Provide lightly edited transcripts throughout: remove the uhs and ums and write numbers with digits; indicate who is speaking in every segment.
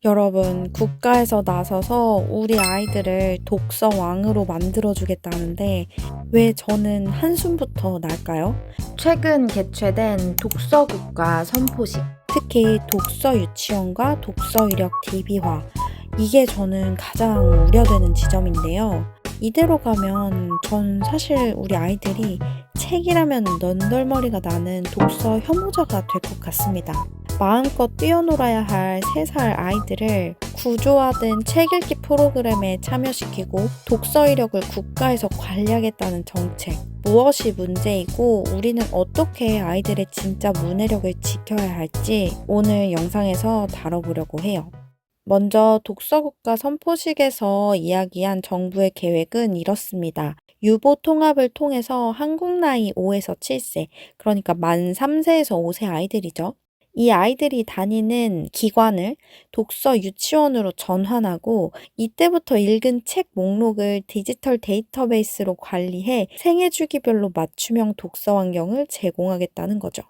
Speaker 1: 여러분, 국가에서 나서서 우리 아이들을 독서왕으로 만들어주겠다는데 왜 저는 한숨부터 날까요?
Speaker 2: 최근 개최된 독서국가 선포식.
Speaker 1: 특히 독서 유치원과 독서 이력 DB화. 이게 저는 가장 우려되는 지점인데요. 이대로 가면 전 사실 우리 아이들이 책이라면 넌덜머리가 나는 독서 혐오자가 될 것 같습니다. 마음껏 뛰어놀아야 할 3살 아이들을 구조화된 책 읽기 프로그램에 참여시키고 독서 이력을 국가에서 관리하겠다는 정책. 무엇이 문제이고 우리는 어떻게 아이들의 진짜 문해력을 지켜야 할지 오늘 영상에서 다뤄보려고 해요. 먼저 독서국가 선포식에서 이야기한 정부의 계획은 이렇습니다. 유보 통합을 통해서 한국 나이 5에서 7세, 그러니까 만 3세에서 5세 아이들이죠. 이 아이들이 다니는 기관을 독서 유치원으로 전환하고 이때부터 읽은 책 목록을 디지털 데이터베이스로 관리해 생애 주기별로 맞춤형 독서 환경을 제공하겠다는 거죠.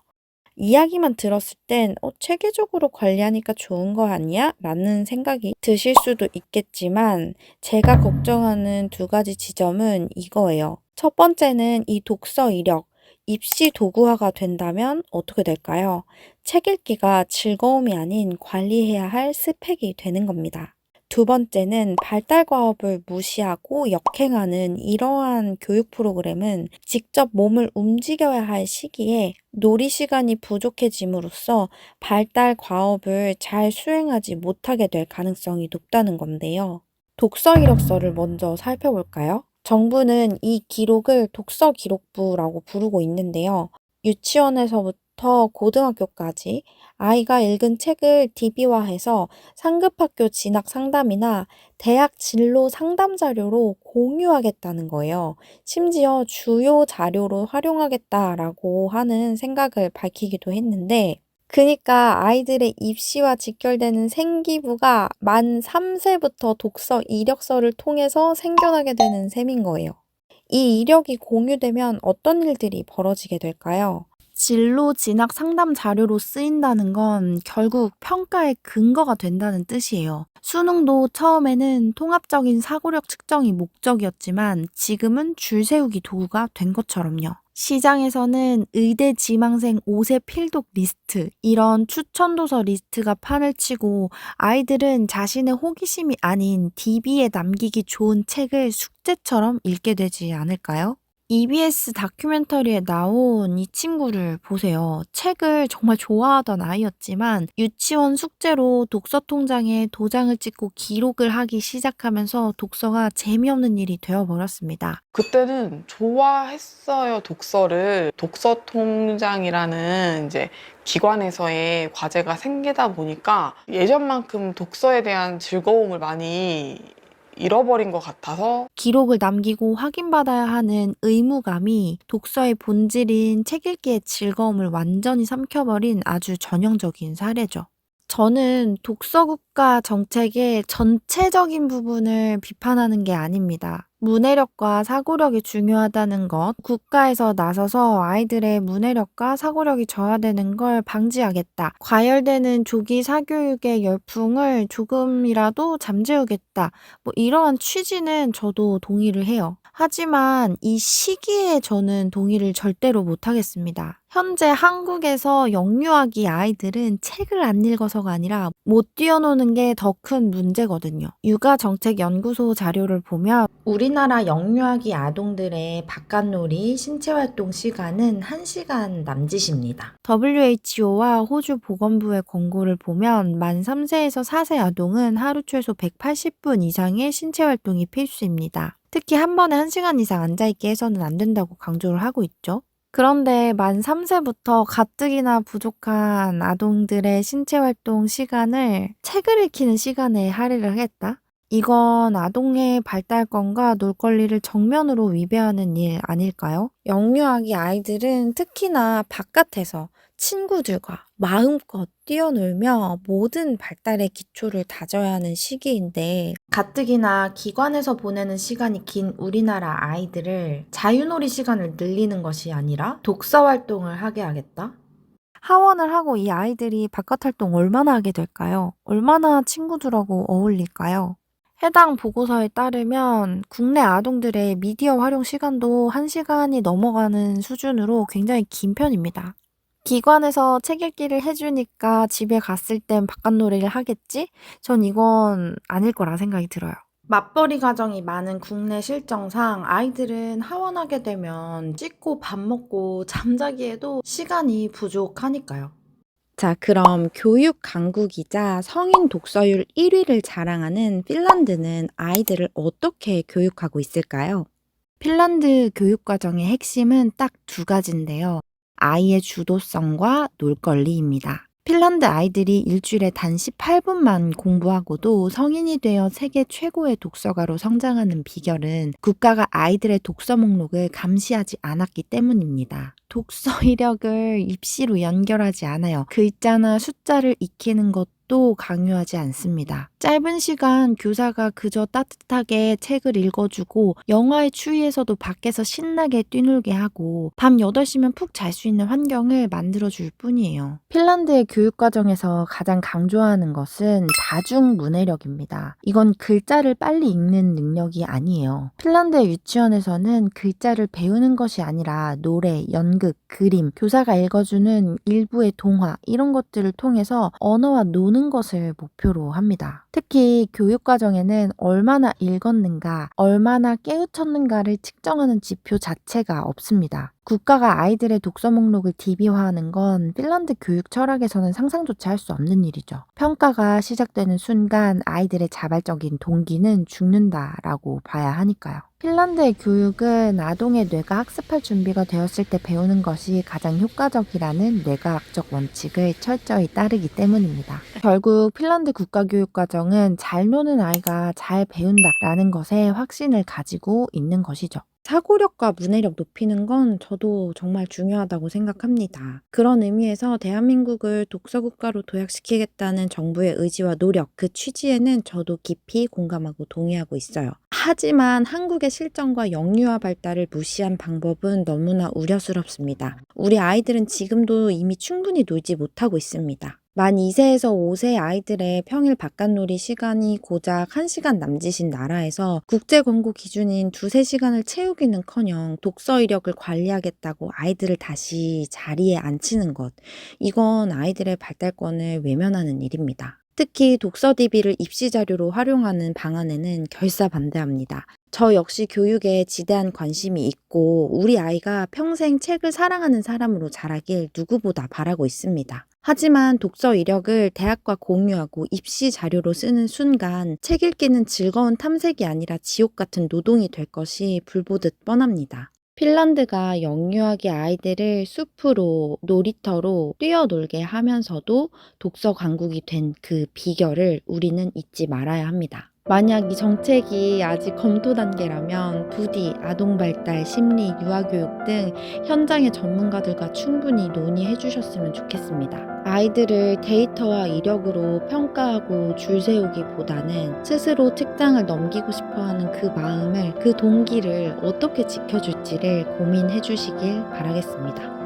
Speaker 1: 이야기만 들었을 땐 체계적으로 관리하니까 좋은 거 아니야? 라는 생각이 드실 수도 있겠지만 제가 걱정하는 2가지 지점은 이거예요. 첫 번째는 이 독서 이력, 입시 도구화가 된다면 어떻게 될까요? 책 읽기가 즐거움이 아닌 관리해야 할 스펙이 되는 겁니다. 2번째는 발달 과업을 무시하고 역행하는 이러한 교육 프로그램은 직접 몸을 움직여야 할 시기에 놀이 시간이 부족해짐으로써 발달 과업을 잘 수행하지 못하게 될 가능성이 높다는 건데요. 독서 이력서를 먼저 살펴볼까요? 정부는 이 기록을 독서 기록부라고 부르고 있는데요. 유치원에서부터 고등학교까지 아이가 읽은 책을 DB화해서 상급학교 진학 상담이나 대학 진로 상담 자료로 공유하겠다는 거예요. 심지어 주요 자료로 활용하겠다라고 하는 생각을 밝히기도 했는데, 그니까 아이들의 입시와 직결되는 생기부가 만 3세부터 독서 이력서를 통해서 생겨나게 되는 셈인 거예요. 이 이력이 공유되면 어떤 일들이 벌어지게 될까요?
Speaker 2: 진로 진학 상담 자료로 쓰인다는 건 결국 평가의 근거가 된다는 뜻이에요. 수능도 처음에는 통합적인 사고력 측정이 목적이었지만 지금은 줄 세우기 도구가 된 것처럼요. 시장에서는 의대 지망생 5세 필독 리스트, 이런 추천 도서 리스트가 판을 치고 아이들은 자신의 호기심이 아닌 DB에 남기기 좋은 책을 숙제처럼 읽게 되지 않을까요? EBS 다큐멘터리에 나온 이 친구를 보세요. 책을 정말 좋아하던 아이였지만 유치원 숙제로 독서 통장에 도장을 찍고 기록을 하기 시작하면서 독서가 재미없는 일이 되어버렸습니다.
Speaker 3: 그때는 좋아했어요, 독서를. 독서 통장이라는 이제 기관에서의 과제가 생기다 보니까 예전만큼 독서에 대한 즐거움을 많이 잃어버린 것 같아서
Speaker 2: 기록을 남기고 확인받아야 하는 의무감이 독서의 본질인 책 읽기의 즐거움을 완전히 삼켜버린 아주 전형적인 사례죠. 저는 독서국가 정책의 전체적인 부분을 비판하는 게 아닙니다. 문해력과 사고력이 중요하다는 것, 국가에서 나서서 아이들의 문해력과 사고력이 저하되는 걸 방지하겠다. 과열되는 조기 사교육의 열풍을 조금이라도 잠재우겠다. 이러한 취지는 저도 동의를 해요. 하지만 이 시기에 저는 동의를 절대로 못하겠습니다. 현재 한국에서 영유아기 아이들은 책을 안 읽어서가 아니라 못 뛰어노는 게 더 큰 문제거든요. 육아정책연구소 자료를 보면 우리나라 영유아기 아동들의 바깥놀이, 신체활동 시간은 1시간 남짓입니다. WHO와 호주 보건부의 권고를 보면 만 3세에서 4세 아동은 하루 최소 180분 이상의 신체활동이 필수입니다. 특히 한 번에 1시간 이상 앉아있게 해서는 안 된다고 강조를 하고 있죠. 그런데 만 3세부터 가뜩이나 부족한 아동들의 신체활동 시간을 책을 읽히는 시간에 할애를 하겠다? 이건 아동의 발달권과 놀 권리를 정면으로 위배하는 일 아닐까요? 영유아기 아이들은 특히나 바깥에서 친구들과 마음껏 뛰어놀며 모든 발달의 기초를 다져야 하는 시기인데, 가뜩이나 기관에서 보내는 시간이 긴 우리나라 아이들을 자유놀이 시간을 늘리는 것이 아니라 독서 활동을 하게 하겠다? 하원을 하고 이 아이들이 바깥 활동 얼마나 하게 될까요? 얼마나 친구들하고 어울릴까요? 해당 보고서에 따르면 국내 아동들의 미디어 활용 시간도 1시간이 넘어가는 수준으로 굉장히 긴 편입니다. 기관에서 책 읽기를 해주니까 집에 갔을 땐 바깥놀이를 하겠지? 전 이건 아닐 거라 생각이 들어요. 맞벌이 가정이 많은 국내 실정상 아이들은 하원하게 되면 씻고 밥 먹고 잠자기에도 시간이 부족하니까요.
Speaker 1: 자, 그럼 교육 강국이자 성인 독서율 1위를 자랑하는 핀란드는 아이들을 어떻게 교육하고 있을까요?
Speaker 2: 핀란드 교육과정의 핵심은 딱 두 가지인데요. 아이의 주도성과 놀거리입니다. 핀란드 아이들이 일주일에 단 18분만 공부하고도 성인이 되어 세계 최고의 독서가로 성장하는 비결은 국가가 아이들의 독서 목록을 감시하지 않았기 때문입니다. 독서 이력을 입시로 연결하지 않아요. 글자나 숫자를 익히는 것도 강요하지 않습니다. 짧은 시간 교사가 그저 따뜻하게 책을 읽어주고 영화의 추위에서도 밖에서 신나게 뛰놀게 하고 밤 8시면 푹 잘 수 있는 환경을 만들어줄 뿐이에요. 핀란드의 교육과정에서 가장 강조하는 것은 다중문해력입니다. 이건 글자를 빨리 읽는 능력이 아니에요. 핀란드의 유치원에서는 글자를 배우는 것이 아니라 노래, 연극, 그림, 교사가 읽어주는 일부의 동화 이런 것들을 통해서 언어와 노는 것을 목표로 합니다. 특히 교육과정에는 얼마나 읽었는가, 얼마나 깨우쳤는가를 측정하는 지표 자체가 없습니다. 국가가 아이들의 독서 목록을 DB화하는 건 핀란드 교육 철학에서는 상상조차 할 수 없는 일이죠. 평가가 시작되는 순간 아이들의 자발적인 동기는 죽는다라고 봐야 하니까요. 핀란드의 교육은 아동의 뇌가 학습할 준비가 되었을 때 배우는 것이 가장 효과적이라는 뇌과학적 원칙을 철저히 따르기 때문입니다. 결국 핀란드 국가교육과정은 잘 노는 아이가 잘 배운다라는 것에 확신을 가지고 있는 것이죠.
Speaker 1: 사고력과 문해력 높이는 건 저도 정말 중요하다고 생각합니다. 그런 의미에서 대한민국을 독서국가로 도약시키겠다는 정부의 의지와 노력, 그 취지에는 저도 깊이 공감하고 동의하고 있어요. 하지만 한국의 실정과 영유아 발달을 무시한 방법은 너무나 우려스럽습니다. 우리 아이들은 지금도 이미 충분히 놀지 못하고 있습니다. 만 2세에서 5세 아이들의 평일 바깥놀이 시간이 고작 1시간 남짓인 나라에서 국제 권고 기준인 2~3시간을 채우기는커녕 독서 이력을 관리하겠다고 아이들을 다시 자리에 앉히는 것, 이건 아이들의 발달권을 외면하는 일입니다. 특히 독서 DB를 입시 자료로 활용하는 방안에는 결사 반대합니다. 저 역시 교육에 지대한 관심이 있고 우리 아이가 평생 책을 사랑하는 사람으로 자라길 누구보다 바라고 있습니다. 하지만 독서 이력을 대학과 공유하고 입시 자료로 쓰는 순간 책 읽기는 즐거운 탐색이 아니라 지옥 같은 노동이 될 것이 불보듯 뻔합니다. 핀란드가 영유아기 아이들을 숲으로 놀이터로 뛰어놀게 하면서도 독서 강국이 된 그 비결을 우리는 잊지 말아야 합니다. 만약 이 정책이 아직 검토 단계라면 부디 아동 발달, 심리, 유아교육 등 현장의 전문가들과 충분히 논의해 주셨으면 좋겠습니다. 아이들을 데이터와 이력으로 평가하고 줄 세우기보다는 스스로 책장을 넘기고 싶어하는 그 마음을, 그 동기를 어떻게 지켜줄지를 고민해 주시길 바라겠습니다.